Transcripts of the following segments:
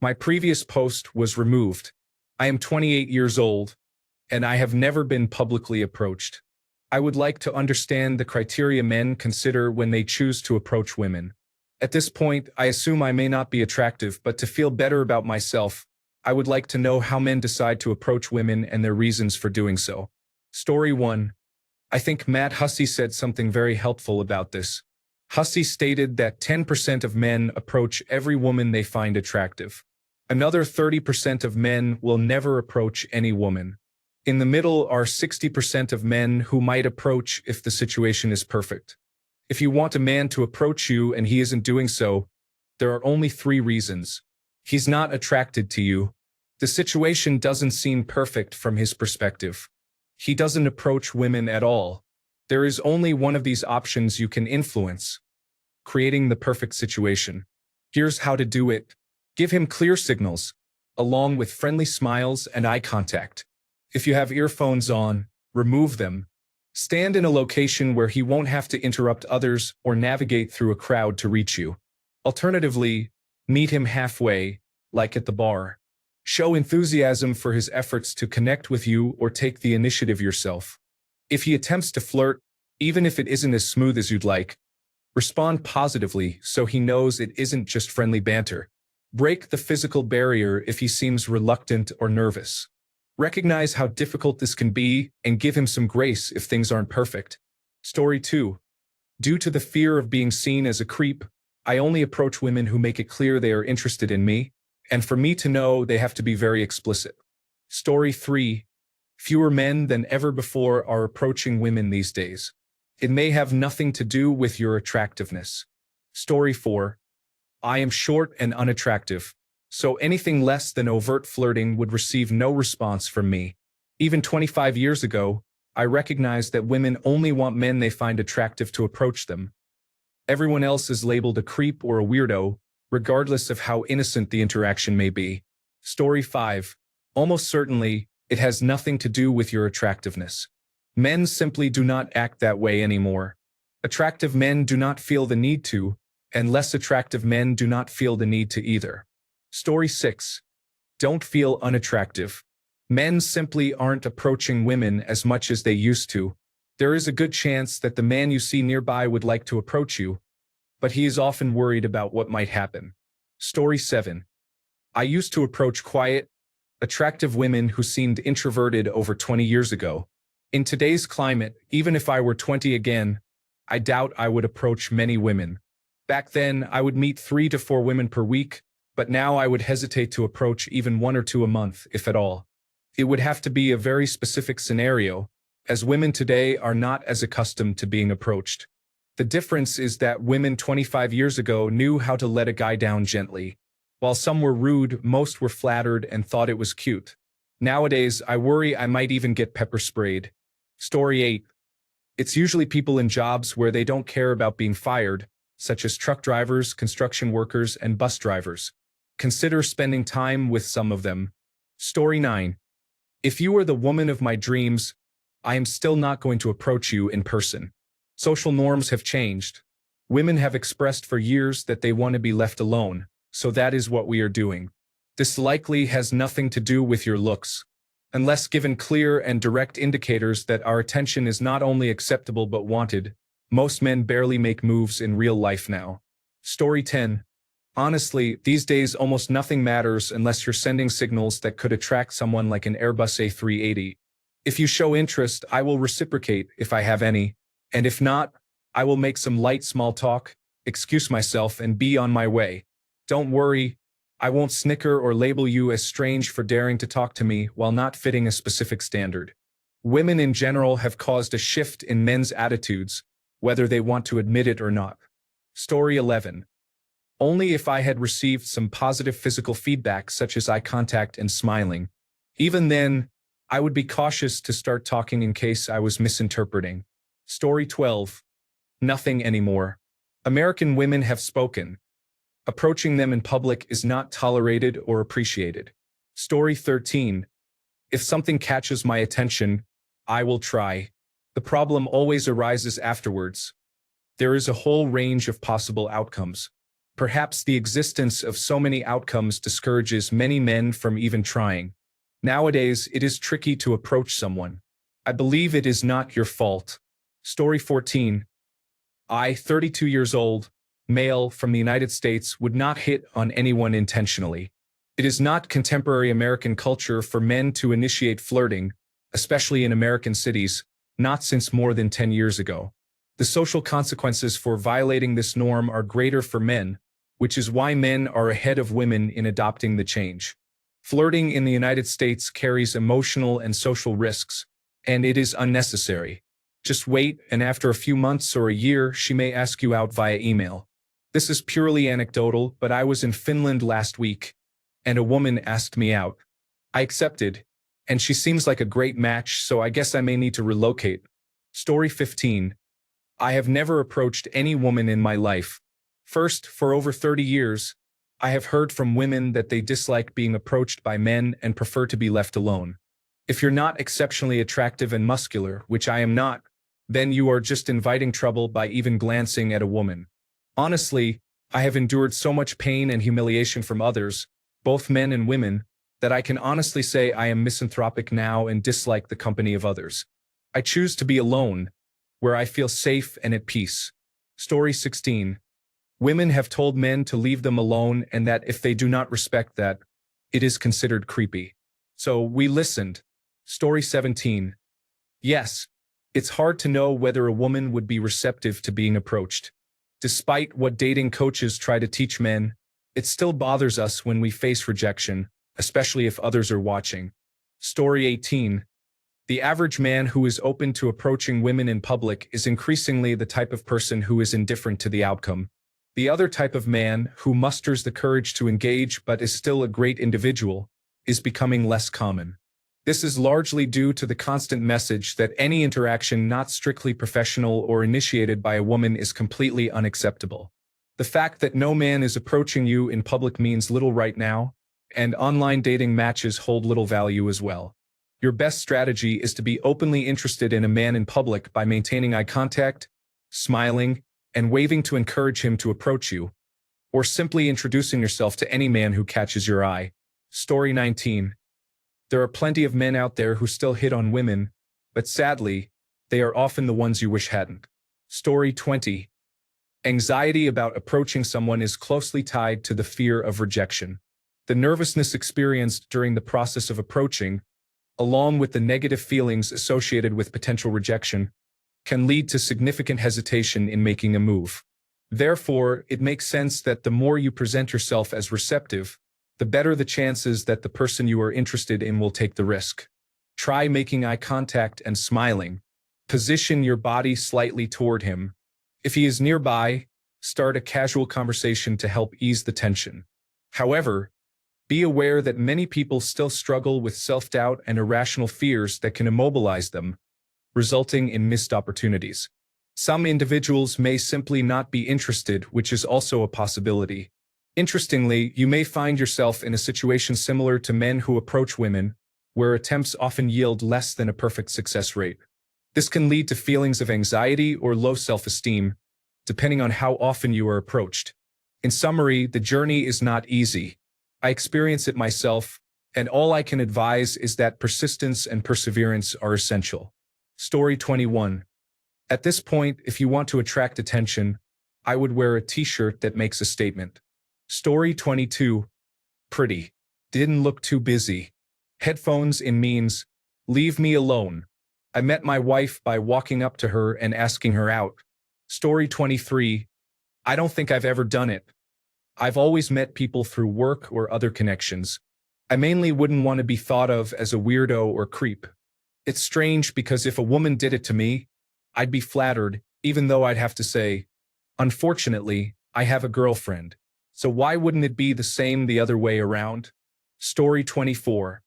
My previous post was removed. I am 28 years old, and I have never been publicly approached. I would like to understand the criteria men consider when they choose to approach women. At this point, I assume I may not be attractive, but to feel better about myself, I would like to know how men decide to approach women and their reasons for doing so. Story 1. I think Matt Hussey said something very helpful about this. Hussey stated that 10% of men approach every woman they find attractive. Another 30% of men will never approach any woman. In the middle are 60% of men who might approach if the situation is perfect. If you want a man to approach you and he isn't doing so, there are only 3 reasons. He's not attracted to you. The situation doesn't seem perfect from his perspective. He doesn't approach women at all. There is only one of these options you can influence: creating the perfect situation. Here's how to do it. Give him clear signals, along with friendly smiles and eye contact. If you have earphones on, remove them. Stand in a location where he won't have to interrupt others or navigate through a crowd to reach you. Alternatively, meet him halfway, like at the bar. Show enthusiasm for his efforts to connect with you or take the initiative yourself. If he attempts to flirt, even if it isn't as smooth as you'd like, respond positively so he knows it isn't just friendly banter. Break the physical barrier if he seems reluctant or nervous. Recognize how difficult this can be and give him some grace if things aren't perfect. Story 2. Due to the fear of being seen as a creep, I only approach women who make it clear they are interested in me, and for me to know they have to be very explicit. Story 3. Fewer men than ever before are approaching women these days. It may have nothing to do with your attractiveness. Story 4. I am short and unattractive, so anything less than overt flirting would receive no response from me. Even 25 years ago, I recognized that women only want men they find attractive to approach them. Everyone else is labeled a creep or a weirdo, regardless of how innocent the interaction may be. Story 5. Almost certainly, it has nothing to do with your attractiveness. Men simply do not act that way anymore. Attractive men do not feel the need to, and less attractive men do not feel the need to either. Story 6. Don't feel unattractive. Men simply aren't approaching women as much as they used to. There is a good chance that the man you see nearby would like to approach you, but he is often worried about what might happen. Story 7. I used to approach quiet, attractive women who seemed introverted over 20 years ago. In today's climate, even if I were 20 again, I doubt I would approach many women. Back then, I would meet 3 to 4 women per week, but now I would hesitate to approach even 1 or 2 a month, if at all. It would have to be a very specific scenario, as women today are not as accustomed to being approached. The difference is that women 25 years ago knew how to let a guy down gently. While some were rude, most were flattered and thought it was cute. Nowadays, I worry I might even get pepper sprayed. Story 8. It's usually people in jobs where they don't care about being fired, such as truck drivers, construction workers, and bus drivers. Consider spending time with some of them. Story 9. If you are the woman of my dreams, I am still not going to approach you in person. Social norms have changed. Women have expressed for years that they want to be left alone, so that is what we are doing. This likely has nothing to do with your looks. Unless given clear and direct indicators that our attention is not only acceptable but wanted, most men barely make moves in real life now. Story 10. Honestly, these days almost nothing matters unless you're sending signals that could attract someone like an Airbus A380. If you show interest, I will reciprocate if I have any, and if not, I will make some light small talk, excuse myself, and be on my way. Don't worry, I won't snicker or label you as strange for daring to talk to me while not fitting a specific standard. Women in general have caused a shift in men's attitudes, whether they want to admit it or not. Story 11. Only if I had received some positive physical feedback such as eye contact and smiling. Even then, I would be cautious to start talking in case I was misinterpreting. Story 12. Nothing anymore. American women have spoken. Approaching them in public is not tolerated or appreciated. Story 13. If something catches my attention, I will try. The problem always arises afterwards. There is a whole range of possible outcomes. Perhaps the existence of so many outcomes discourages many men from even trying. Nowadays, it is tricky to approach someone. I believe it is not your fault. Story 14. I, 32 years old, male from the United States, would not hit on anyone intentionally. It is not contemporary American culture for men to initiate flirting, especially in American cities, not since more than 10 years ago. The social consequences for violating this norm are greater for men, which is why men are ahead of women in adopting the change. Flirting in the United States carries emotional and social risks, and it is unnecessary. Just wait, and after a few months or a year, she may ask you out via email. This is purely anecdotal, but I was in Finland last week, and a woman asked me out. I accepted, and she seems like a great match, so I guess I may need to relocate. Story 15. I have never approached any woman in my life. First, for over 30 years, I have heard from women that they dislike being approached by men and prefer to be left alone. If you're not exceptionally attractive and muscular, which I am not, then you are just inviting trouble by even glancing at a woman. Honestly, I have endured so much pain and humiliation from others, both men and women, that I can honestly say I am misanthropic now and dislike the company of others. I choose to be alone, where I feel safe and at peace. Story 16. Women have told men to leave them alone and that if they do not respect that, it is considered creepy. So we listened. Story 17. Yes, it's hard to know whether a woman would be receptive to being approached. Despite what dating coaches try to teach men, it still bothers us when we face rejection, especially if others are watching. Story 18. The average man who is open to approaching women in public is increasingly the type of person who is indifferent to the outcome. The other type of man, who musters the courage to engage but is still a great individual, is becoming less common. This is largely due to the constant message that any interaction not strictly professional or initiated by a woman is completely unacceptable. The fact that no man is approaching you in public means little right now, and online dating matches hold little value as well. Your best strategy is to be openly interested in a man in public by maintaining eye contact, smiling, and waving to encourage him to approach you, or simply introducing yourself to any man who catches your eye. Story 19. There are plenty of men out there who still hit on women, but sadly, they are often the ones you wish hadn't. Story 20. Anxiety about approaching someone is closely tied to the fear of rejection. The nervousness experienced during the process of approaching, along with the negative feelings associated with potential rejection, can lead to significant hesitation in making a move. Therefore, it makes sense that the more you present yourself as receptive, the better the chances that the person you are interested in will take the risk. Try making eye contact and smiling. Position your body slightly toward him. If he is nearby, start a casual conversation to help ease the tension. However, be aware that many people still struggle with self-doubt and irrational fears that can immobilize them, resulting in missed opportunities. Some individuals may simply not be interested, which is also a possibility. Interestingly, you may find yourself in a situation similar to men who approach women, where attempts often yield less than a perfect success rate. This can lead to feelings of anxiety or low self-esteem, depending on how often you are approached. In summary, the journey is not easy. I experience it myself, and all I can advise is that persistence and perseverance are essential. Story 21. At this point, if you want to attract attention, I would wear a t-shirt that makes a statement. Story 22. Pretty. Didn't look too busy. Headphones in means, leave me alone. I met my wife by walking up to her and asking her out. Story 23. I don't think I've ever done it. I've always met people through work or other connections. I mainly wouldn't want to be thought of as a weirdo or creep. It's strange because if a woman did it to me, I'd be flattered, even though I'd have to say, unfortunately, I have a girlfriend. So why wouldn't it be the same the other way around? Story 24.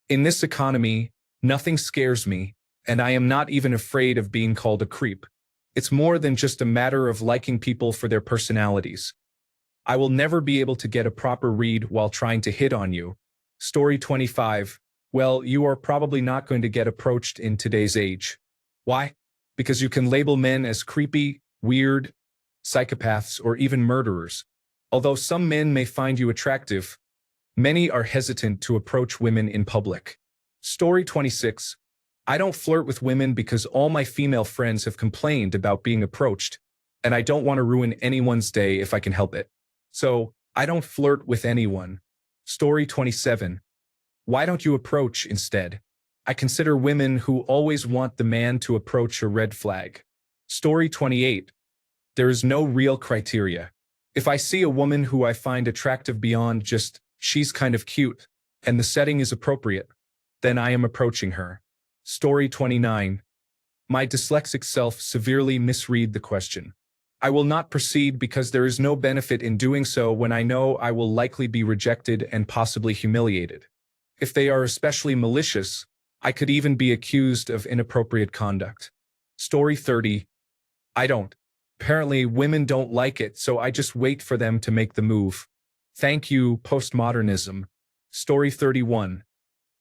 In this economy, nothing scares me, and I am not even afraid of being called a creep. It's more than just a matter of liking people for their personalities. I will never be able to get a proper read while trying to hit on you. Story 25. Well, you are probably not going to get approached in today's age. Why? Because you can label men as creepy, weird, psychopaths, or even murderers. Although some men may find you attractive, many are hesitant to approach women in public. Story 26. I don't flirt with women because all my female friends have complained about being approached, and I don't want to ruin anyone's day if I can help it. So, I don't flirt with anyone. Story 27. Why don't you approach instead? I consider women who always want the man to approach a red flag. Story 28. There is no real criteria. If I see a woman who I find attractive beyond just, she's kind of cute, and the setting is appropriate, then I am approaching her. Story 29. My dyslexic self severely misread the question. I will not proceed because there is no benefit in doing so when I know I will likely be rejected and possibly humiliated. If they are especially malicious, I could even be accused of inappropriate conduct. Story 30. I don't. Apparently, women don't like it, so I just wait for them to make the move. Thank you, postmodernism. Story 31.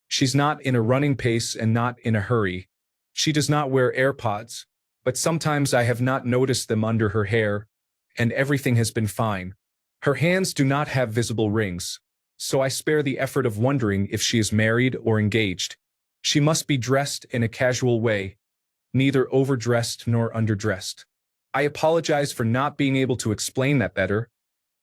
She's not in a running pace and not in a hurry. She does not wear AirPods, but sometimes I have not noticed them under her hair, and everything has been fine. Her hands do not have visible rings, so I spare the effort of wondering if she is married or engaged. She must be dressed in a casual way, neither overdressed nor underdressed. I apologize for not being able to explain that better.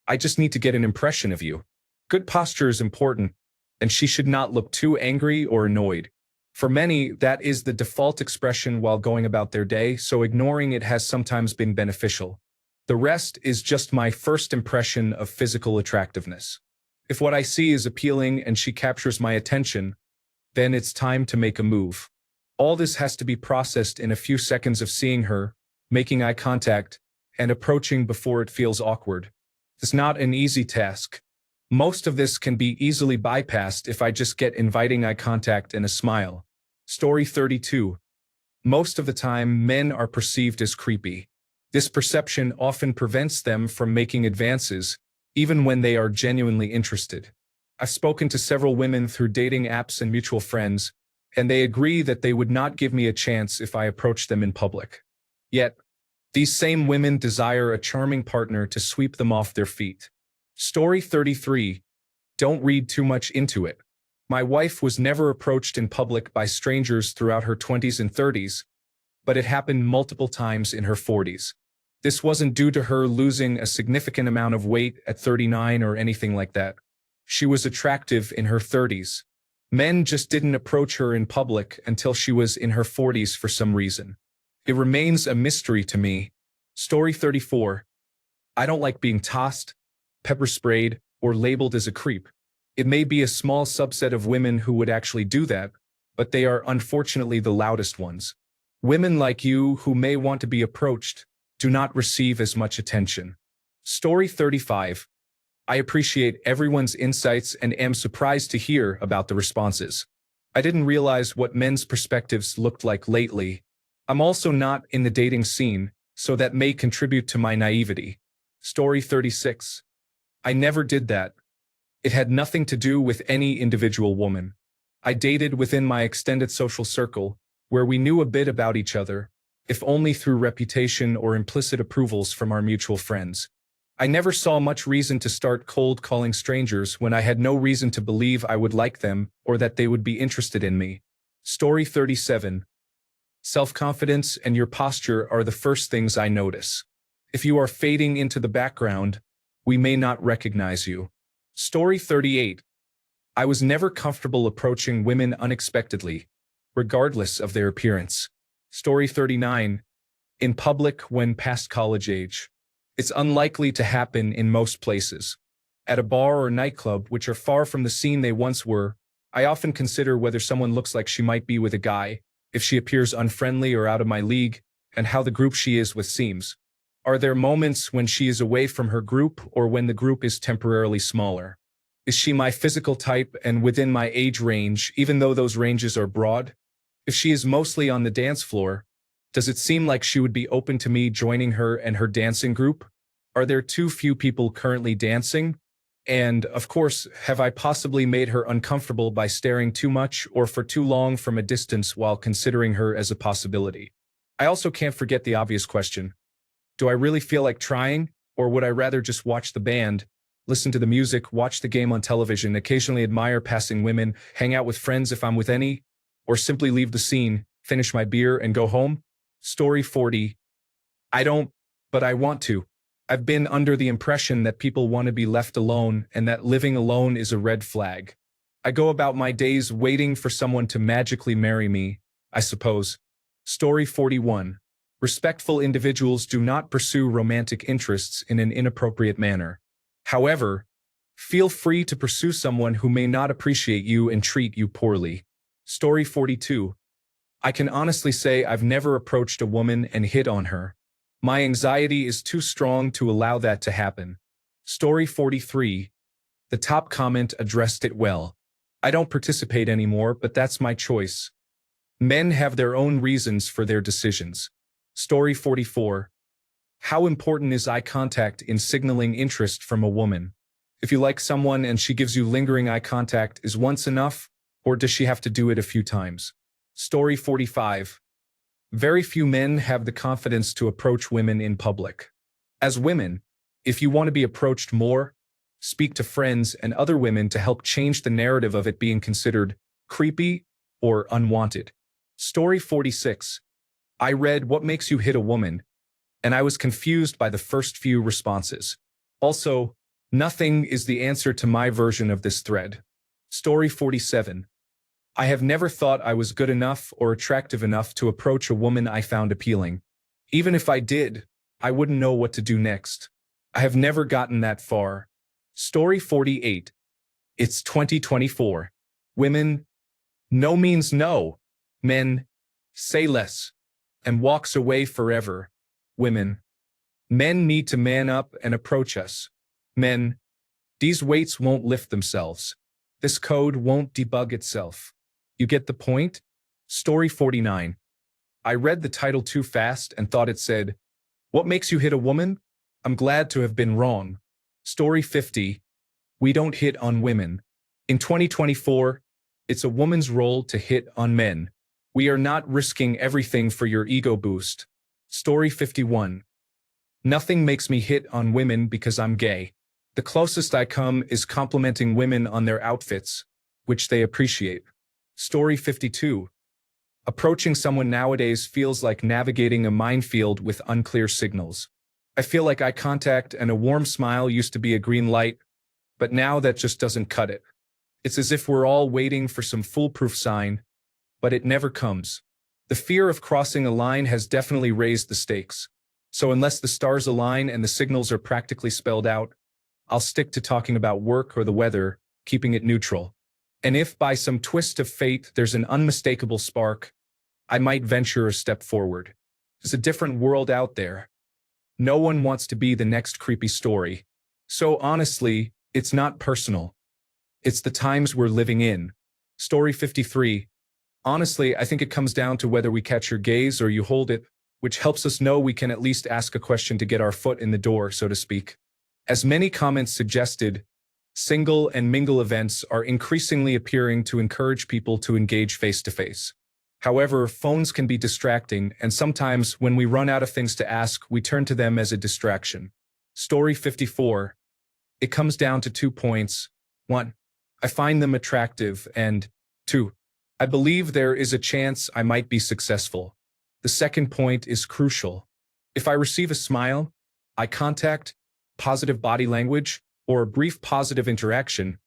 I just need to get an impression of you. Good posture is important, and she should not look too angry or annoyed. For many, that is the default expression while going about their day, so ignoring it has sometimes been beneficial. The rest is just my first impression of physical attractiveness. If what I see is appealing and she captures my attention, then it's time to make a move. All this has to be processed in a few seconds of seeing her, making eye contact, and approaching before it feels awkward. It's not an easy task. Most of this can be easily bypassed if I just get inviting eye contact and a smile. Story 32. Most of the time, men are perceived as creepy. This perception often prevents them from making advances, even when they are genuinely interested. I've spoken to several women through dating apps and mutual friends, and they agree that they would not give me a chance if I approached them in public. Yet, these same women desire a charming partner to sweep them off their feet. Story 33. Don't read too much into it. My wife was never approached in public by strangers throughout her 20s and 30s, but it happened multiple times in her 40s. This wasn't due to her losing a significant amount of weight at 39 or anything like that. She was attractive in her 30s. Men just didn't approach her in public until she was in her 40s for some reason. It remains a mystery to me. Story 34. I don't like being tossed, pepper sprayed, or labeled as a creep. It may be a small subset of women who would actually do that, but they are unfortunately the loudest ones. Women like you who may want to be approached do not receive as much attention. Story 35. I appreciate everyone's insights and am surprised to hear about the responses. I didn't realize what men's perspectives looked like lately. I'm also not in the dating scene, so that may contribute to my naivety. Story 36. I never did that. It had nothing to do with any individual woman. I dated within my extended social circle, where we knew a bit about each other, if only through reputation or implicit approvals from our mutual friends. I never saw much reason to start cold calling strangers when I had no reason to believe I would like them or that they would be interested in me. Story 37. Self-confidence and your posture are the first things I notice. If you are fading into the background, we may not recognize you. Story 38. I was never comfortable approaching women unexpectedly, regardless of their appearance. Story 39. In public when past college age. It's unlikely to happen in most places. At a bar or nightclub, which are far from the scene they once were, I often consider whether someone looks like she might be with a guy, if she appears unfriendly or out of my league, and how the group she is with seems. Are there moments when she is away from her group or when the group is temporarily smaller? Is she my physical type and within my age range, even though those ranges are broad? If she is mostly on the dance floor, does it seem like she would be open to me joining her and her dancing group? Are there too few people currently dancing? And, of course, have I possibly made her uncomfortable by staring too much or for too long from a distance while considering her as a possibility? I also can't forget the obvious question. Do I really feel like trying, or would I rather just watch the band, listen to the music, watch the game on television, occasionally admire passing women, hang out with friends if I'm with any, or simply leave the scene, finish my beer, and go home? Story 40. I don't, but I want to. I've been under the impression that people want to be left alone and that living alone is a red flag. I go about my days waiting for someone to magically marry me, I suppose. Story 41. Respectful individuals do not pursue romantic interests in an inappropriate manner. However, feel free to pursue someone who may not appreciate you and treat you poorly. Story 42. I can honestly say I've never approached a woman and hit on her. My anxiety is too strong to allow that to happen. Story 43. The top comment addressed it well. I don't participate anymore, but that's my choice. Men have their own reasons for their decisions. Story 44. How important is eye contact in signaling interest from a woman? If you like someone and she gives you lingering eye contact, is once enough, or does she have to do it a few times? Story 45. Very few men have the confidence to approach women in public. As women, if you want to be approached more, speak to friends and other women to help change the narrative of it being considered creepy or unwanted. Story 46. I read What Makes You Hit a Woman, and I was confused by the first few responses. Also, nothing is the answer to my version of this thread. Story 47. I have never thought I was good enough or attractive enough to approach a woman I found appealing. Even if I did, I wouldn't know what to do next. I have never gotten that far. Story 48. It's 2024. Women, no means no. Men, say less. And walks away forever. Women, men need to man up and approach us. Men, these weights won't lift themselves. This code won't debug itself. You get the point? Story 49. I read the title too fast and thought it said, What makes you hit a woman? I'm glad to have been wrong. Story 50. We don't hit on women. In 2024, it's a woman's role to hit on men. We are not risking everything for your ego boost. Story 51. Nothing makes me hit on women because I'm gay. The closest I come is complimenting women on their outfits, which they appreciate. Story 52. Approaching someone nowadays feels like navigating a minefield with unclear signals. I feel like eye contact and a warm smile used to be a green light, but now that just doesn't cut it. It's as if we're all waiting for some foolproof sign, but it never comes. The fear of crossing a line has definitely raised the stakes. So unless the stars align and the signals are practically spelled out, I'll stick to talking about work or the weather, keeping it neutral. And if by some twist of fate there's an unmistakable spark, I might venture a step forward. There's a different world out there. No one wants to be the next creepy story. So honestly, it's not personal. It's the times we're living in. Story 53. Honestly, I think it comes down to whether we catch your gaze or you hold it, which helps us know we can at least ask a question to get our foot in the door, so to speak. As many comments suggested, single and mingle events are increasingly appearing to encourage people to engage face-to-face. However, phones can be distracting, and sometimes when we run out of things to ask, we turn to them as a distraction. Story 54. It comes down to 2 points. 1. I find them attractive, and 2. I believe there is a chance I might be successful. The second point is crucial. If I receive a smile, eye contact, positive body language, or a brief positive interaction,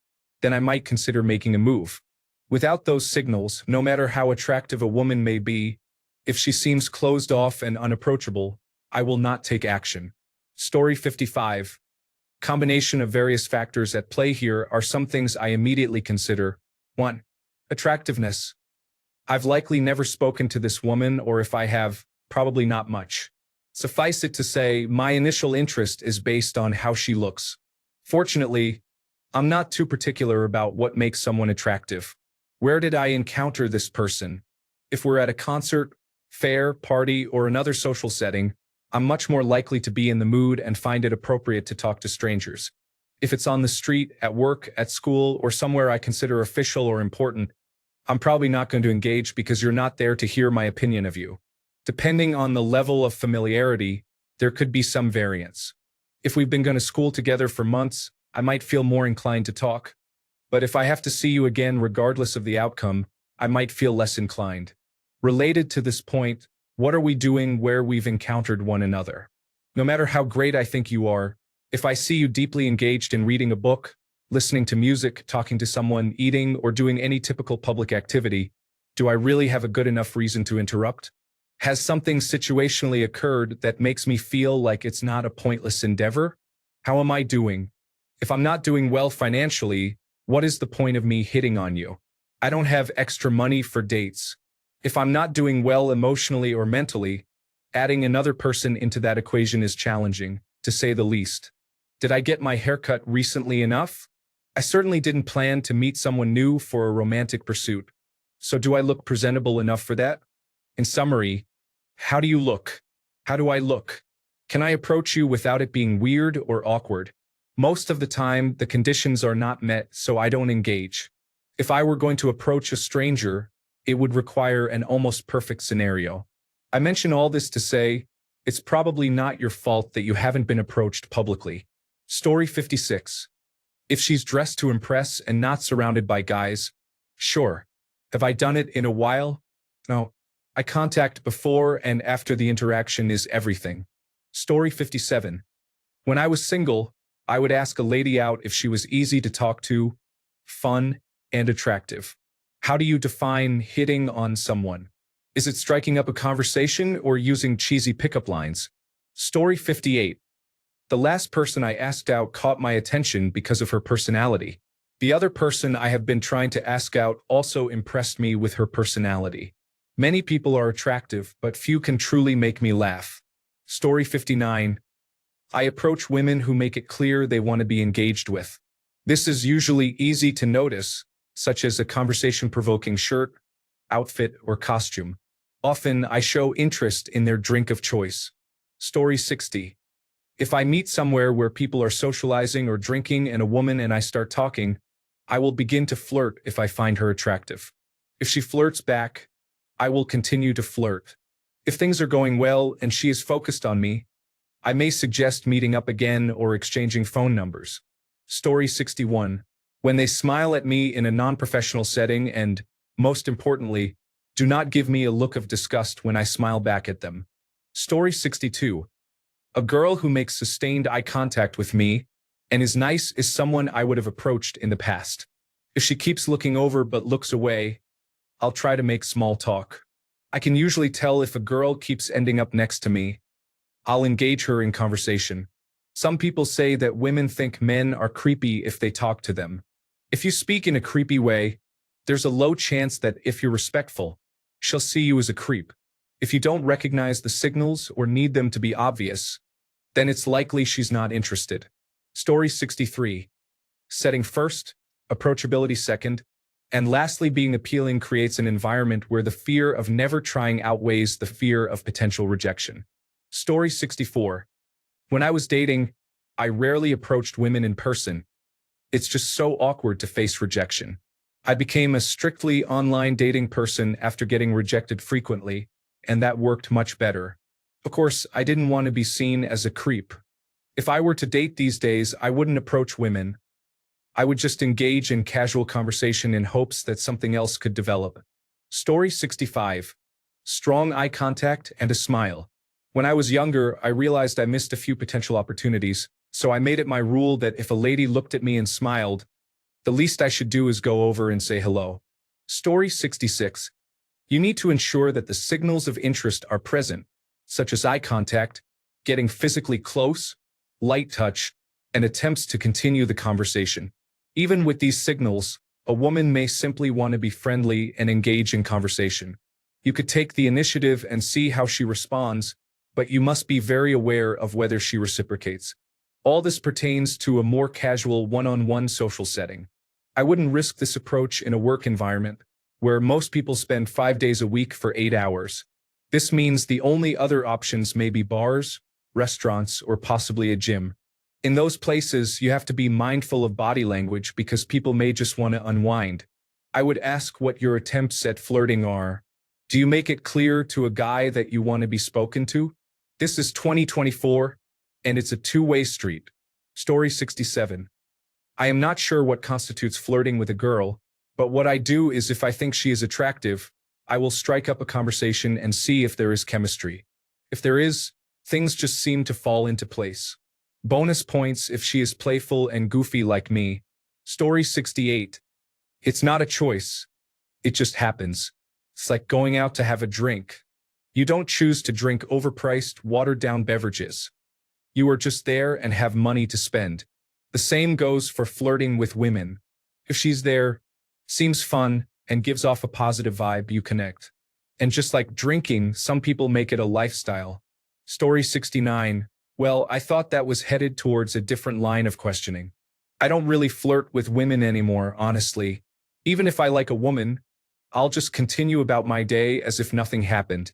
then I might consider making a move. Without those signals, no matter how attractive a woman may be, if she seems closed off and unapproachable, I will not take action. Story 55. Combination of various factors at play here are some things I immediately consider. 1. Attractiveness. I've likely never spoken to this woman, or if I have, probably not much. Suffice it to say, my initial interest is based on how she looks. Fortunately, I'm not too particular about what makes someone attractive. Where did I encounter this person? If we're at a concert, fair, party, or another social setting, I'm much more likely to be in the mood and find it appropriate to talk to strangers. If it's on the street, at work, at school, or somewhere I consider official or important, I'm probably not going to engage because you're not there to hear my opinion of you. Depending on the level of familiarity, there could be some variance. If we've been going to school together for months, I might feel more inclined to talk. But if I have to see you again regardless of the outcome, I might feel less inclined. Related to this point, what are we doing where we've encountered one another? No matter how great I think you are, if I see you deeply engaged in reading a book, listening to music, talking to someone, eating, or doing any typical public activity, do I really have a good enough reason to interrupt? Has something situationally occurred that makes me feel like it's not a pointless endeavor? How am I doing? If I'm not doing well financially, what is the point of me hitting on you? I don't have extra money for dates. If I'm not doing well emotionally or mentally, adding another person into that equation is challenging, to say the least. Did I get my haircut recently enough? I certainly didn't plan to meet someone new for a romantic pursuit. So do I look presentable enough for that? In summary, how do you look? How do I look? Can I approach you without it being weird or awkward? Most of the time, the conditions are not met, so I don't engage. If I were going to approach a stranger, it would require an almost perfect scenario. I mention all this to say, it's probably not your fault that you haven't been approached publicly. Story 56. If she's dressed to impress and not surrounded by guys, sure. Have I done it in a while? No. Eye contact before and after the interaction is everything. Story 57. When I was single, I would ask a lady out if she was easy to talk to, fun, and attractive. How do you define hitting on someone? Is it striking up a conversation or using cheesy pickup lines? Story 58. The last person I asked out caught my attention because of her personality. The other person I have been trying to ask out also impressed me with her personality. Many people are attractive, but few can truly make me laugh. Story 59. I approach women who make it clear they want to be engaged with. This is usually easy to notice, such as a conversation-provoking shirt, outfit, or costume. Often, I show interest in their drink of choice. Story 60. If I meet somewhere where people are socializing or drinking and a woman and I start talking, I will begin to flirt if I find her attractive. If she flirts back, I will continue to flirt. If things are going well and she is focused on me, I may suggest meeting up again or exchanging phone numbers. Story 61. When they smile at me in a non-professional setting and, most importantly, do not give me a look of disgust when I smile back at them. Story 62. A girl who makes sustained eye contact with me and is nice is someone I would have approached in the past. If she keeps looking over but looks away, I'll try to make small talk. I can usually tell if a girl keeps ending up next to me. I'll engage her in conversation. Some people say that women think men are creepy if they talk to them. If you speak in a creepy way, there's a low chance that if you're respectful, she'll see you as a creep. If you don't recognize the signals or need them to be obvious, then it's likely she's not interested. Story 63. Setting first, approachability second, and lastly being appealing creates an environment where the fear of never trying outweighs the fear of potential rejection. Story 64. When I was dating, I rarely approached women in person. It's just so awkward to face rejection. I became a strictly online dating person after getting rejected frequently, and that worked much better. Of course, I didn't want to be seen as a creep. If I were to date these days, I wouldn't approach women. I would just engage in casual conversation in hopes that something else could develop. Story 65. Strong eye contact and a smile. When I was younger, I realized I missed a few potential opportunities, so I made it my rule that if a lady looked at me and smiled, the least I should do is go over and say hello. Story 66. You need to ensure that the signals of interest are present, such as eye contact, getting physically close, light touch, and attempts to continue the conversation. Even with these signals, a woman may simply want to be friendly and engage in conversation. You could take the initiative and see how she responds, but you must be very aware of whether she reciprocates. All this pertains to a more casual one-on-one social setting. I wouldn't risk this approach in a work environment, where most people spend 5 days a week for 8 hours. This means the only other options may be bars, restaurants, or possibly a gym. In those places, you have to be mindful of body language because people may just want to unwind. I would ask what your attempts at flirting are. Do you make it clear to a guy that you want to be spoken to? This is 2024, and it's a two-way street. Story 67. I am not sure what constitutes flirting with a girl, but what I do is if I think she is attractive, I will strike up a conversation and see if there is chemistry. If there is, things just seem to fall into place. Bonus points if she is playful and goofy like me. Story 68. It's not a choice. It just happens. It's like going out to have a drink. You don't choose to drink overpriced, watered-down beverages. You are just there and have money to spend. The same goes for flirting with women. If she's there, seems fun, and gives off a positive vibe, you connect. And just like drinking, some people make it a lifestyle. Story 69. Well, I thought that was headed towards a different line of questioning. I don't really flirt with women anymore, honestly. Even if I like a woman, I'll just continue about my day as if nothing happened.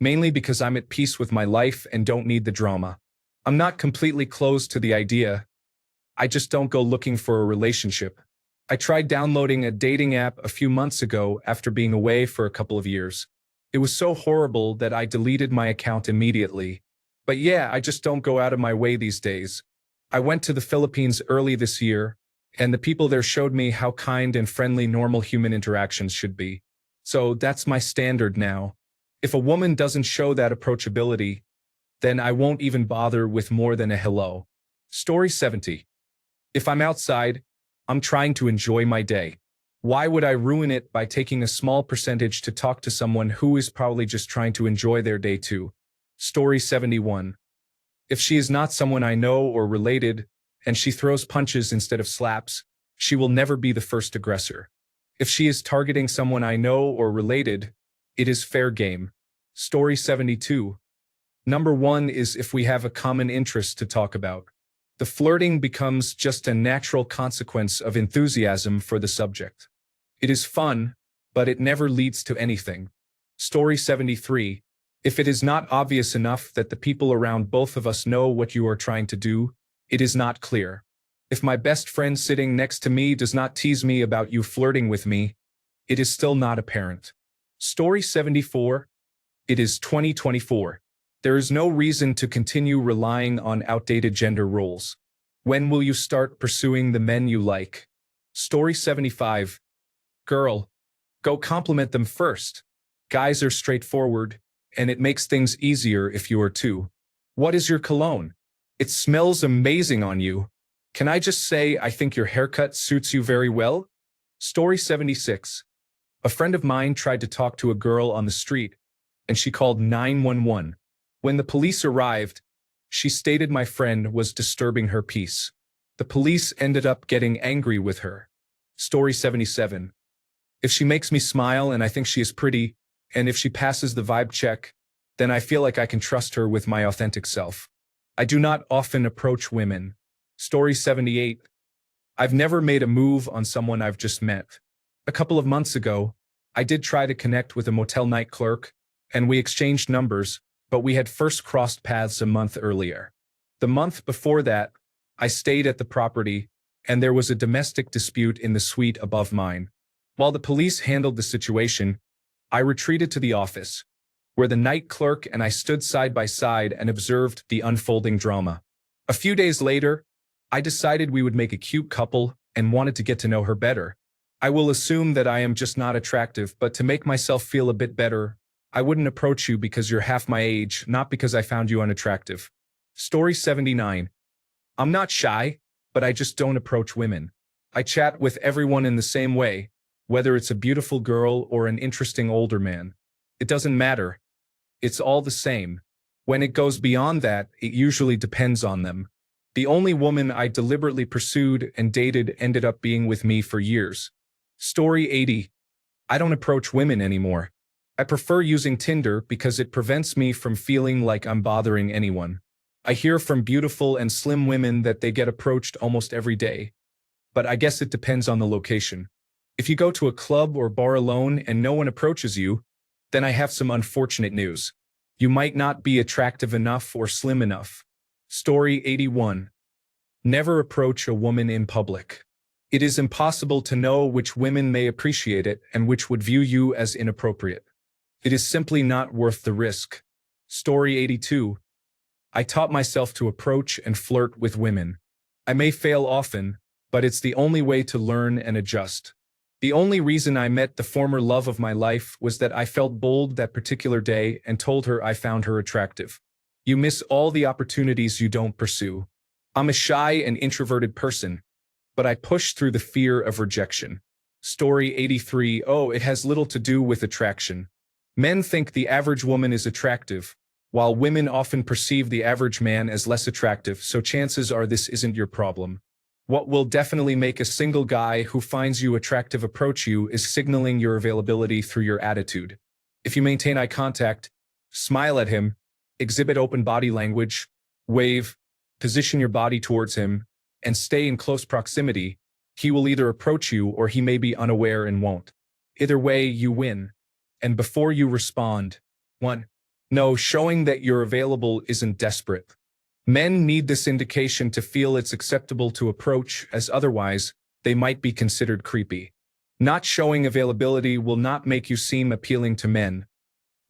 Mainly because I'm at peace with my life and don't need the drama. I'm not completely closed to the idea. I just don't go looking for a relationship. I tried downloading a dating app a few months ago after being away for a couple of years. It was so horrible that I deleted my account immediately. But yeah, I just don't go out of my way these days. I went to the Philippines early this year, and the people there showed me how kind and friendly normal human interactions should be. So that's my standard now. If a woman doesn't show that approachability, then I won't even bother with more than a hello. Story 70. If I'm outside, I'm trying to enjoy my day. Why would I ruin it by taking a small percentage to talk to someone who is probably just trying to enjoy their day too? Story 71. If she is not someone I know or related, and she throws punches instead of slaps, she will never be the first aggressor. If she is targeting someone I know or related, it is fair game. Story 72. Number 1 is if we have a common interest to talk about. The flirting becomes just a natural consequence of enthusiasm for the subject. It is fun, but it never leads to anything. Story 73. If it is not obvious enough that the people around both of us know what you are trying to do, it is not clear. If my best friend sitting next to me does not tease me about you flirting with me, it is still not apparent. Story 74. It is 2024. There is no reason to continue relying on outdated gender roles. When will you start pursuing the men you like? Story 75. Girl, go compliment them first. Guys are straightforward, and it makes things easier if you are too. What is your cologne? It smells amazing on you. Can I just say I think your haircut suits you very well? Story 76. A friend of mine tried to talk to a girl on the street, and she called 911. When the police arrived, she stated my friend was disturbing her peace. The police ended up getting angry with her. Story 77. If she makes me smile and I think she is pretty, and if she passes the vibe check, then I feel like I can trust her with my authentic self. I do not often approach women. Story 78. I've never made a move on someone I've just met. A couple of months ago, I did try to connect with a motel night clerk, and we exchanged numbers, but we had first crossed paths a month earlier. The month before that, I stayed at the property, and there was a domestic dispute in the suite above mine. While the police handled the situation, I retreated to the office, where the night clerk and I stood side by side and observed the unfolding drama. A few days later, I decided we would make a cute couple and wanted to get to know her better. I will assume that I am just not attractive, but to make myself feel a bit better, I wouldn't approach you because you're half my age, not because I found you unattractive. Story 79. I'm not shy, but I just don't approach women. I chat with everyone in the same way, whether it's a beautiful girl or an interesting older man. It doesn't matter. It's all the same. When it goes beyond that, it usually depends on them. The only woman I deliberately pursued and dated ended up being with me for years. Story 80. I don't approach women anymore. I prefer using Tinder because it prevents me from feeling like I'm bothering anyone. I hear from beautiful and slim women that they get approached almost every day. But I guess it depends on the location. If you go to a club or bar alone and no one approaches you, then I have some unfortunate news. You might not be attractive enough or slim enough. Story 81. Never approach a woman in public. It is impossible to know which women may appreciate it and which would view you as inappropriate. It is simply not worth the risk. Story 82. I taught myself to approach and flirt with women. I may fail often, but it's the only way to learn and adjust. The only reason I met the former love of my life was that I felt bold that particular day and told her I found her attractive. You miss all the opportunities you don't pursue. I'm a shy and introverted person, but I push through the fear of rejection. Story 83. Oh, it has little to do with attraction. Men think the average woman is attractive, while women often perceive the average man as less attractive, so chances are this isn't your problem. What will definitely make a single guy who finds you attractive approach you is signaling your availability through your attitude. If you maintain eye contact, smile at him, exhibit open body language, wave, position your body towards him, and stay in close proximity, he will either approach you or he may be unaware and won't. Either way, you win. And before you respond, 1. No, showing that you're available isn't desperate. Men need this indication to feel it's acceptable to approach, as otherwise, they might be considered creepy. Not showing availability will not make you seem appealing to men.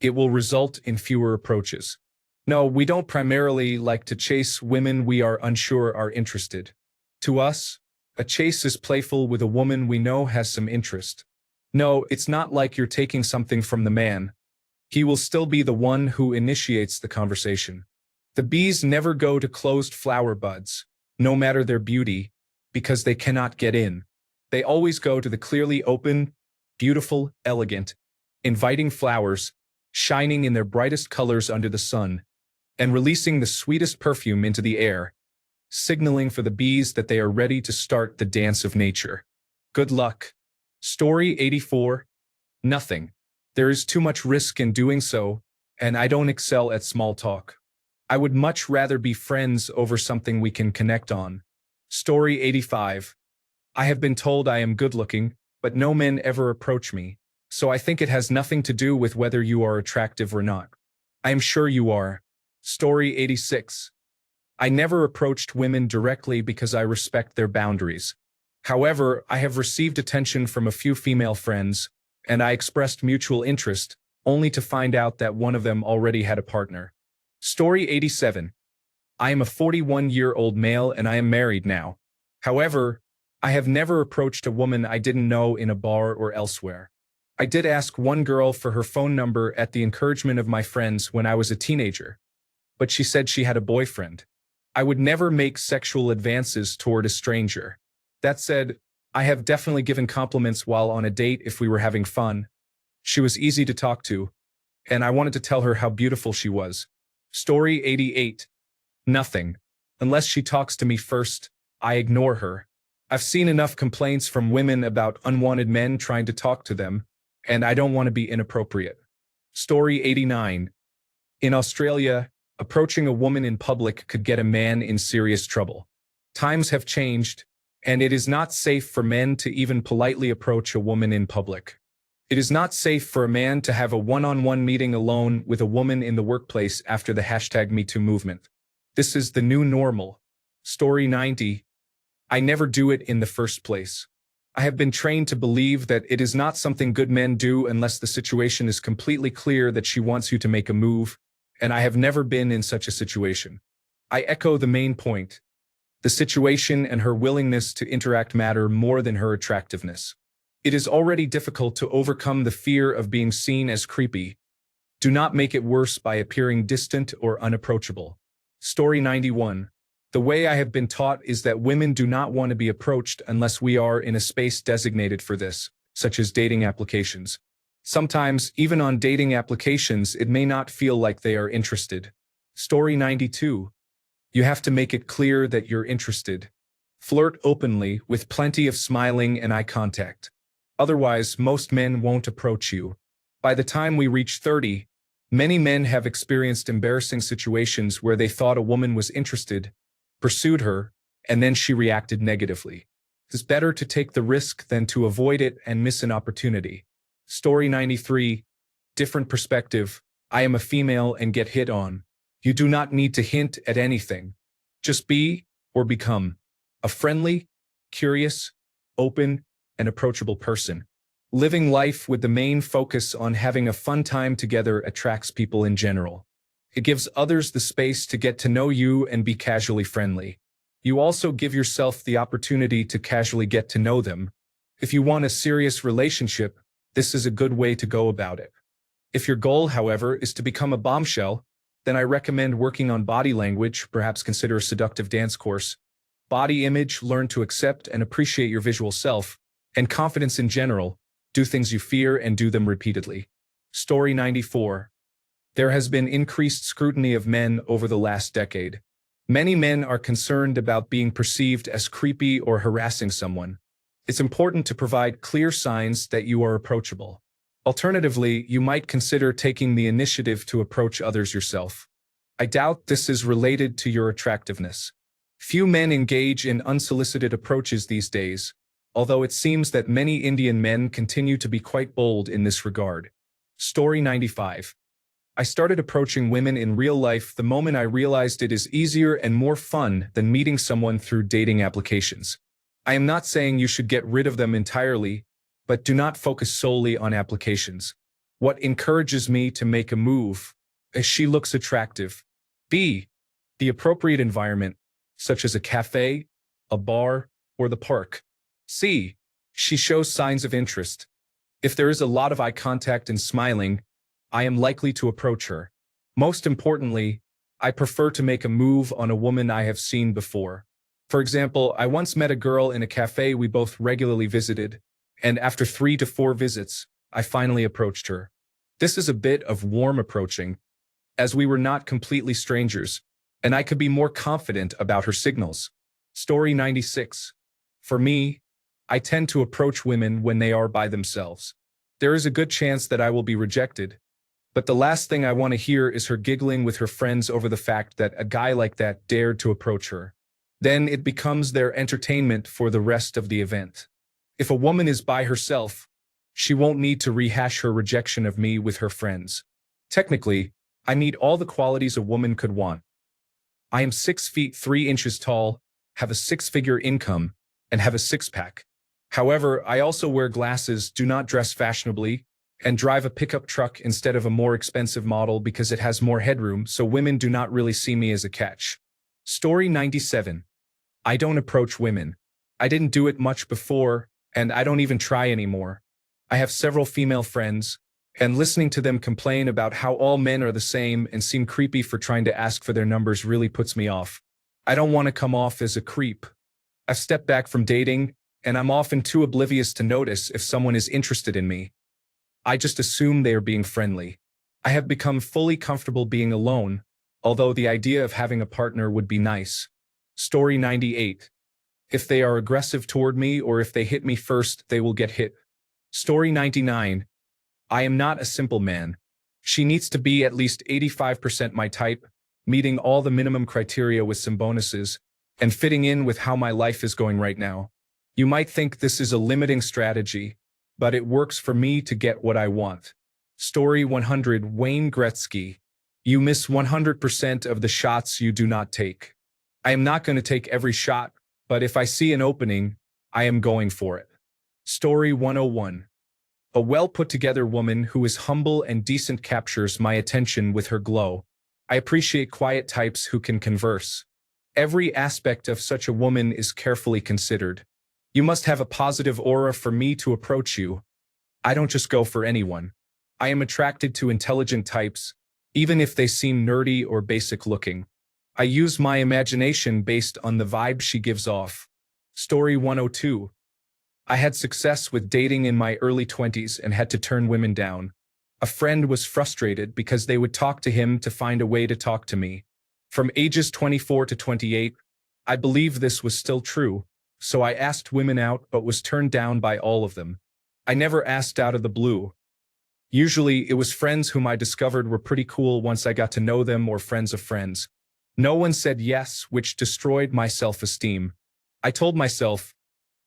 It will result in fewer approaches. No, we don't primarily like to chase women we are unsure are interested. To us, a chase is playful with a woman we know has some interest. No, it's not like you're taking something from the man. He will still be the one who initiates the conversation. The bees never go to closed flower buds, no matter their beauty, because they cannot get in. They always go to the clearly open, beautiful, elegant, inviting flowers, shining in their brightest colors under the sun, and releasing the sweetest perfume into the air, signaling for the bees that they are ready to start the dance of nature. Good luck. Story 84. Nothing. There is too much risk in doing so, and I don't excel at small talk. I would much rather be friends over something we can connect on. Story 85. I have been told I am good-looking, but no men ever approach me, so I think it has nothing to do with whether you are attractive or not. I am sure you are. Story 86. I never approached women directly because I respect their boundaries. However, I have received attention from a few female friends, and I expressed mutual interest, only to find out that one of them already had a partner. Story 87. I am a 41-year-old male and I am married now. However, I have never approached a woman I didn't know in a bar or elsewhere. I did ask one girl for her phone number at the encouragement of my friends when I was a teenager, but she said she had a boyfriend. I would never make sexual advances toward a stranger. That said, I have definitely given compliments while on a date if we were having fun. She was easy to talk to, and I wanted to tell her how beautiful she was. Story 88. Nothing. Unless she talks to me first, I ignore her. I've seen enough complaints from women about unwanted men trying to talk to them, and I don't want to be inappropriate. Story 89. In Australia, approaching a woman in public could get a man in serious trouble. Times have changed, and it is not safe for men to even politely approach a woman in public. It is not safe for a man to have a one-on-one meeting alone with a woman in the workplace after the #MeToo movement. This is the new normal. Story 90. I never do it in the first place. I have been trained to believe that it is not something good men do unless the situation is completely clear that she wants you to make a move, and I have never been in such a situation. I echo the main point. The situation and her willingness to interact matter more than her attractiveness. It is already difficult to overcome the fear of being seen as creepy. Do not make it worse by appearing distant or unapproachable. Story 91. The way I have been taught is that women do not want to be approached unless we are in a space designated for this, such as dating applications. Sometimes, even on dating applications, it may not feel like they are interested. Story 92. You have to make it clear that you're interested. Flirt openly, with plenty of smiling and eye contact. Otherwise, most men won't approach you. By the time we reach 30, many men have experienced embarrassing situations where they thought a woman was interested, pursued her, and then she reacted negatively. It's better to take the risk than to avoid it and miss an opportunity. Story 93. Different perspective. I am a female and get hit on. You do not need to hint at anything. Just be, or become, a friendly, curious, open, and approachable person. Living life with the main focus on having a fun time together attracts people in general. It gives others the space to get to know you and be casually friendly. You also give yourself the opportunity to casually get to know them. If you want a serious relationship, this is a good way to go about it. If your goal, however, is to become a bombshell, then I recommend working on body language, perhaps consider a seductive dance course. Body image, learn to accept and appreciate your visual self, and confidence in general, do things you fear and do them repeatedly. Story 94. There has been increased scrutiny of men over the last decade. Many men are concerned about being perceived as creepy or harassing someone. It's important to provide clear signs that you are approachable. Alternatively, you might consider taking the initiative to approach others yourself. I doubt this is related to your attractiveness. Few men engage in unsolicited approaches these days, although it seems that many Indian men continue to be quite bold in this regard. Story 95. I started approaching women in real life the moment I realized it is easier and more fun than meeting someone through dating applications. I am not saying you should get rid of them entirely, but do not focus solely on applications. What encourages me to make a move is she looks attractive. B. The appropriate environment, such as a cafe, a bar, or the park. C. She shows signs of interest. If there is a lot of eye contact and smiling, I am likely to approach her. Most importantly, I prefer to make a move on a woman I have seen before. For example, I once met a girl in a cafe we both regularly visited, and after 3 to 4 visits, I finally approached her. This is a bit of warm approaching, as we were not completely strangers, and I could be more confident about her signals. Story 96. For me, I tend to approach women when they are by themselves. There is a good chance that I will be rejected, but the last thing I want to hear is her giggling with her friends over the fact that a guy like that dared to approach her. Then it becomes their entertainment for the rest of the event. If a woman is by herself, she won't need to rehash her rejection of me with her friends. Technically, I meet all the qualities a woman could want. I am 6 feet 3 inches tall, have a 6-figure income, and have a six-pack. However, I also wear glasses, do not dress fashionably, and drive a pickup truck instead of a more expensive model because it has more headroom, so women do not really see me as a catch. Story 97. I don't approach women. I didn't do it much before, and I don't even try anymore. I have several female friends, and listening to them complain about how all men are the same and seem creepy for trying to ask for their numbers really puts me off. I don't want to come off as a creep. I've stepped back from dating, and I'm often too oblivious to notice if someone is interested in me. I just assume they are being friendly. I have become fully comfortable being alone, although the idea of having a partner would be nice. Story 98. If they are aggressive toward me or if they hit me first, they will get hit. Story 99. I am not a simple man. She needs to be at least 85% my type, meeting all the minimum criteria with some bonuses, and fitting in with how my life is going right now. You might think this is a limiting strategy, but it works for me to get what I want. Story 100. Wayne Gretzky. You miss 100% of the shots you do not take. I am not going to take every shot, but if I see an opening, I am going for it. Story 101. A well-put-together woman who is humble and decent captures my attention with her glow. I appreciate quiet types who can converse. Every aspect of such a woman is carefully considered. You must have a positive aura for me to approach you. I don't just go for anyone. I am attracted to intelligent types, even if they seem nerdy or basic-looking. I use my imagination based on the vibe she gives off. Story 102. I had success with dating in my early 20s and had to turn women down. A friend was frustrated because they would talk to him to find a way to talk to me. From ages 24 to 28, I believe this was still true, so I asked women out but was turned down by all of them. I never asked out of the blue. Usually, it was friends whom I discovered were pretty cool once I got to know them or friends of friends. No one said yes, which destroyed my self-esteem. I told myself,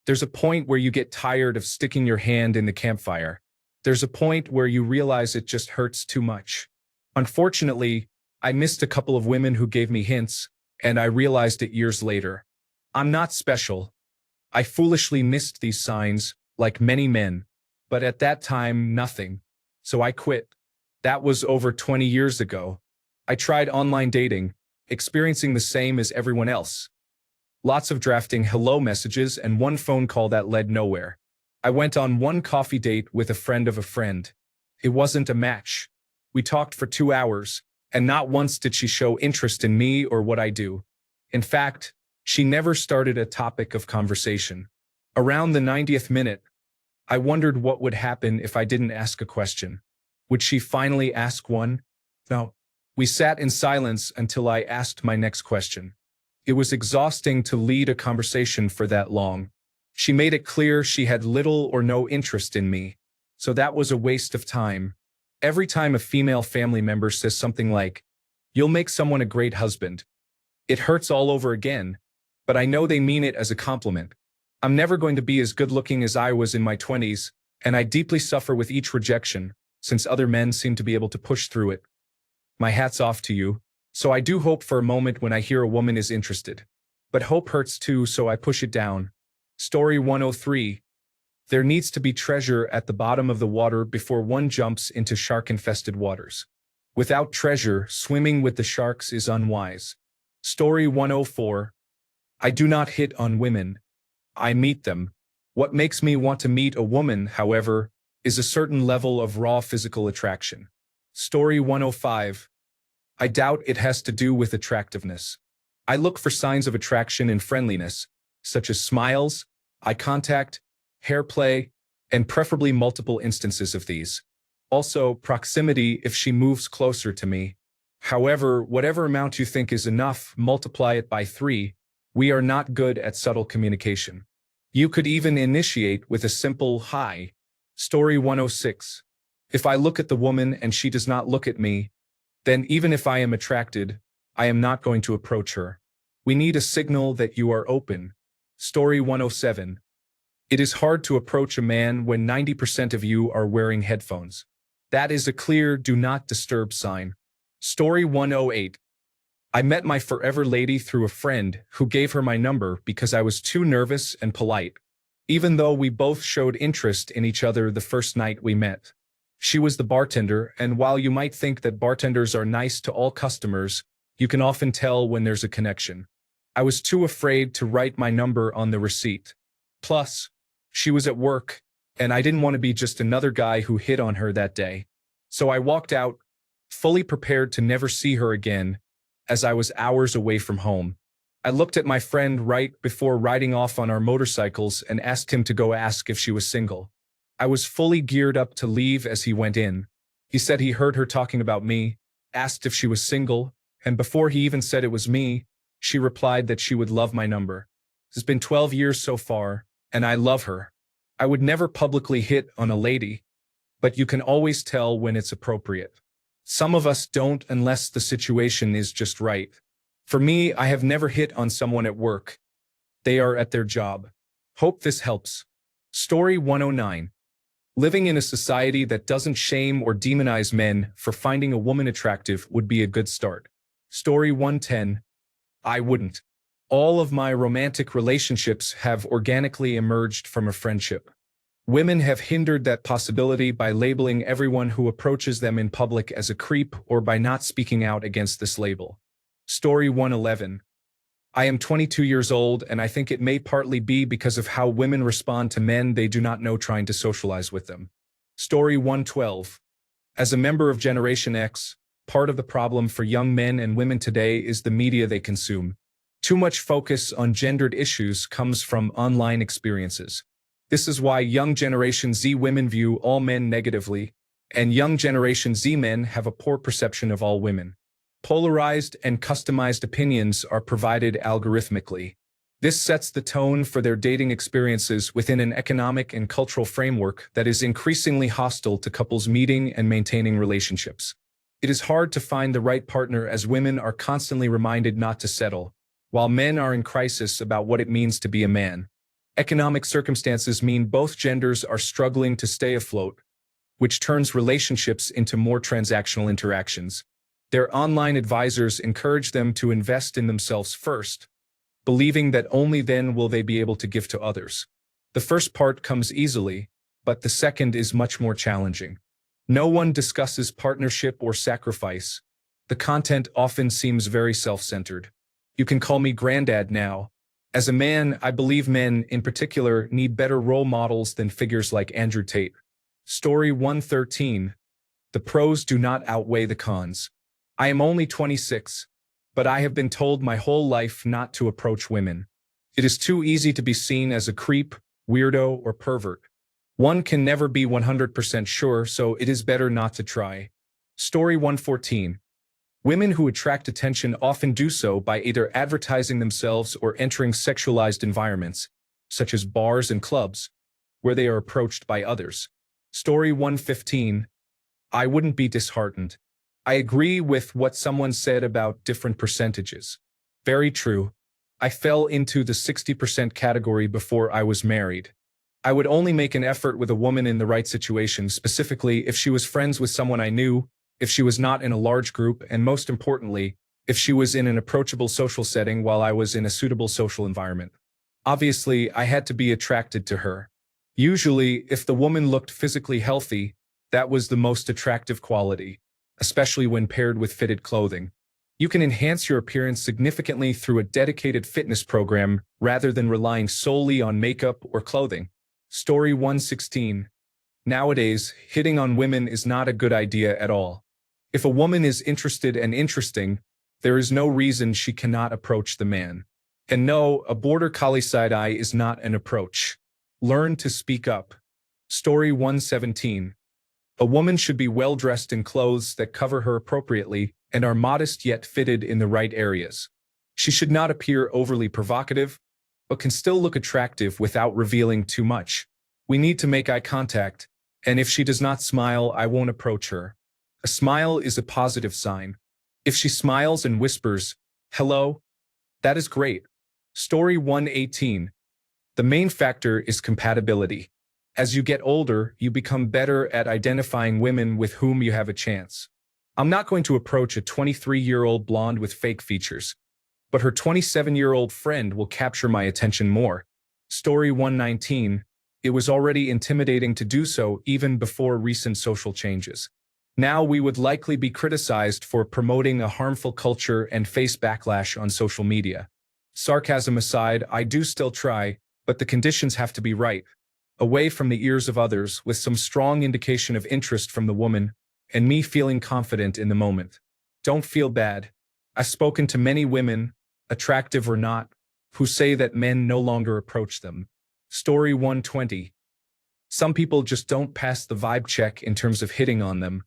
there's a point where you get tired of sticking your hand in the campfire. There's a point where you realize it just hurts too much. Unfortunately, I missed a couple of women who gave me hints, and I realized it years later. I'm not special. I foolishly missed these signs, like many men, but at that time, nothing. So I quit. That was over 20 years ago. I tried online dating, experiencing the same as everyone else. Lots of drafting hello messages and one phone call that led nowhere. I went on one coffee date with a friend of a friend. It wasn't a match. We talked for 2 hours, and not once did she show interest in me or what I do. In fact, she never started a topic of conversation. Around the 90th minute, I wondered what would happen if I didn't ask a question. Would she finally ask one? No. We sat in silence until I asked my next question. It was exhausting to lead a conversation for that long. She made it clear she had little or no interest in me, so that was a waste of time. Every time a female family member says something like, "You'll make someone a great husband," it hurts all over again, but I know they mean it as a compliment. I'm never going to be as good-looking as I was in my 20s, and I deeply suffer with each rejection, since other men seem to be able to push through it. My hat's off to you, so I do hope for a moment when I hear a woman is interested. But hope hurts too, so I push it down. Story 103. There needs to be treasure at the bottom of the water before one jumps into shark-infested waters. Without treasure, swimming with the sharks is unwise. Story 104. I do not hit on women. I meet them. What makes me want to meet a woman, however, is a certain level of raw physical attraction. Story 105. I doubt it has to do with attractiveness. I look for signs of attraction and friendliness, such as smiles, eye contact, hair play, and preferably multiple instances of these. Also, proximity if she moves closer to me. However, whatever amount you think is enough, multiply it by 3. We are not good at subtle communication. You could even initiate with a simple hi. Story 106. If I look at the woman and she does not look at me, then even if I am attracted, I am not going to approach her. We need a signal that you are open. Story 107. It is hard to approach a man when 90% of you are wearing headphones. That is a clear do not disturb sign. Story 108. I met my forever lady through a friend who gave her my number because I was too nervous and polite, even though we both showed interest in each other the first night we met. She was the bartender, and while you might think that bartenders are nice to all customers, you can often tell when there's a connection. I was too afraid to write my number on the receipt. Plus, she was at work, and I didn't want to be just another guy who hit on her that day. So I walked out, fully prepared to never see her again, as I was hours away from home. I looked at my friend right before riding off on our motorcycles and asked him to go ask if she was single. I was fully geared up to leave as he went in. He said he heard her talking about me, asked if she was single, and before he even said it was me, she replied that she would love my number. It's been 12 years so far, and I love her. I would never publicly hit on a lady, but you can always tell when it's appropriate. Some of us don't unless the situation is just right. For me, I have never hit on someone at work. They are at their job. Hope this helps. Story 109. Living in a society that doesn't shame or demonize men for finding a woman attractive would be a good start. Story 110. I wouldn't. All of my romantic relationships have organically emerged from a friendship. Women have hindered that possibility by labeling everyone who approaches them in public as a creep or by not speaking out against this label. Story 111. I am 22 years old, and I think it may partly be because of how women respond to men they do not know trying to socialize with them. Story 112. As a member of Generation X, part of the problem for young men and women today is the media they consume. Too much focus on gendered issues comes from online experiences. This is why young Generation Z women view all men negatively, and young Generation Z men have a poor perception of all women. Polarized and customized opinions are provided algorithmically. This sets the tone for their dating experiences within an economic and cultural framework that is increasingly hostile to couples meeting and maintaining relationships. It is hard to find the right partner as women are constantly reminded not to settle, while men are in crisis about what it means to be a man. Economic circumstances mean both genders are struggling to stay afloat, which turns relationships into more transactional interactions. Their online advisors encourage them to invest in themselves first, believing that only then will they be able to give to others. The first part comes easily, but the second is much more challenging. No one discusses partnership or sacrifice. The content often seems very self-centered. You can call me granddad now, As a man, I believe men, in particular, need better role models than figures like Andrew Tate. Story 113. The pros do not outweigh the cons. I am only 26, but I have been told my whole life not to approach women. It is too easy to be seen as a creep, weirdo, or pervert. One can never be 100% sure, so it is better not to try. Story 114. Women who attract attention often do so by either advertising themselves or entering sexualized environments, such as bars and clubs, where they are approached by others. Story 115. I wouldn't be disheartened. I agree with what someone said about different percentages. Very true. I fell into the 60% category before I was married. I would only make an effort with a woman in the right situation, specifically if she was friends with someone I knew, if she was not in a large group, and most importantly, if she was in an approachable social setting while I was in a suitable social environment. Obviously, I had to be attracted to her. Usually, if the woman looked physically healthy, that was the most attractive quality, especially when paired with fitted clothing. You can enhance your appearance significantly through a dedicated fitness program rather than relying solely on makeup or clothing. Story 116. Nowadays, hitting on women is not a good idea at all. If a woman is interested and interesting, there is no reason she cannot approach the man. And no, a border collie side-eye is not an approach. Learn to speak up. Story 117. A woman should be well-dressed in clothes that cover her appropriately and are modest yet fitted in the right areas. She should not appear overly provocative, but can still look attractive without revealing too much. We need to make eye contact, and if she does not smile, I won't approach her. A smile is a positive sign. If she smiles and whispers, "Hello," that is great. Story 118. The main factor is compatibility. As you get older, you become better at identifying women with whom you have a chance. I'm not going to approach a 23-year-old blonde with fake features, but her 27-year-old friend will capture my attention more. Story 119. It was already intimidating to do so even before recent social changes. Now we would likely be criticized for promoting a harmful culture and face backlash on social media. Sarcasm aside, I do still try, but the conditions have to be right. Away from the ears of others, with some strong indication of interest from the woman, and me feeling confident in the moment. Don't feel bad. I've spoken to many women, attractive or not, who say that men no longer approach them. Story 120. Some people just don't pass the vibe check in terms of hitting on them.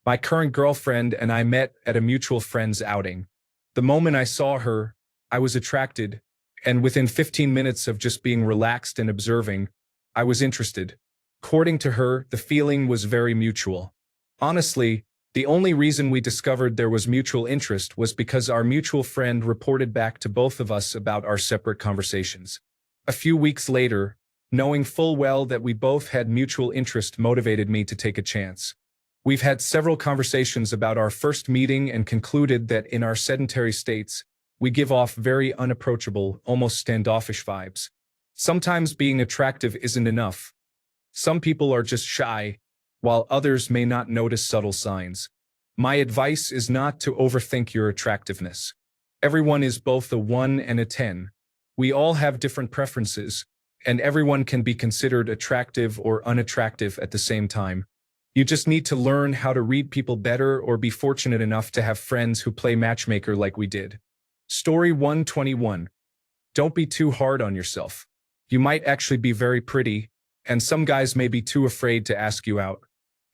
My current girlfriend and I met at a mutual friend's outing. The moment I saw her, I was attracted, and within 15 minutes of just being relaxed and observing, I was interested. According to her, the feeling was very mutual. Honestly, the only reason we discovered there was mutual interest was because our mutual friend reported back to both of us about our separate conversations. A few weeks later, knowing full well that we both had mutual interest motivated me to take a chance. We've had several conversations about our first meeting and concluded that in our sedentary states, we give off very unapproachable, almost standoffish vibes. Sometimes being attractive isn't enough. Some people are just shy, while others may not notice subtle signs. My advice is not to overthink your attractiveness. Everyone is both a 1 and a 10. We all have different preferences, and everyone can be considered attractive or unattractive at the same time. You just need to learn how to read people better or be fortunate enough to have friends who play matchmaker like we did. Story 121. Don't be too hard on yourself. You might actually be very pretty, and some guys may be too afraid to ask you out.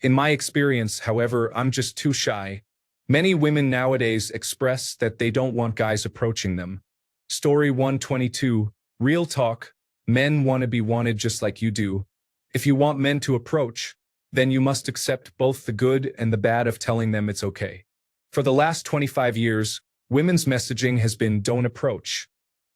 In my experience, however, I'm just too shy. Many women nowadays express that they don't want guys approaching them. Story 122. Real talk. Men want to be wanted just like you do. If you want men to approach, then you must accept both the good and the bad of telling them it's okay. For the last 25 years, women's messaging has been "don't approach."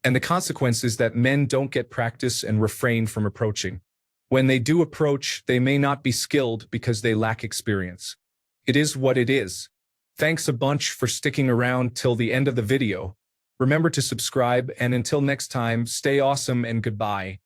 And the consequence is that men don't get practice and refrain from approaching. When they do approach, they may not be skilled because they lack experience. It is what it is. Thanks a bunch for sticking around till the end of the video. Remember to subscribe, and until next time, stay awesome and goodbye.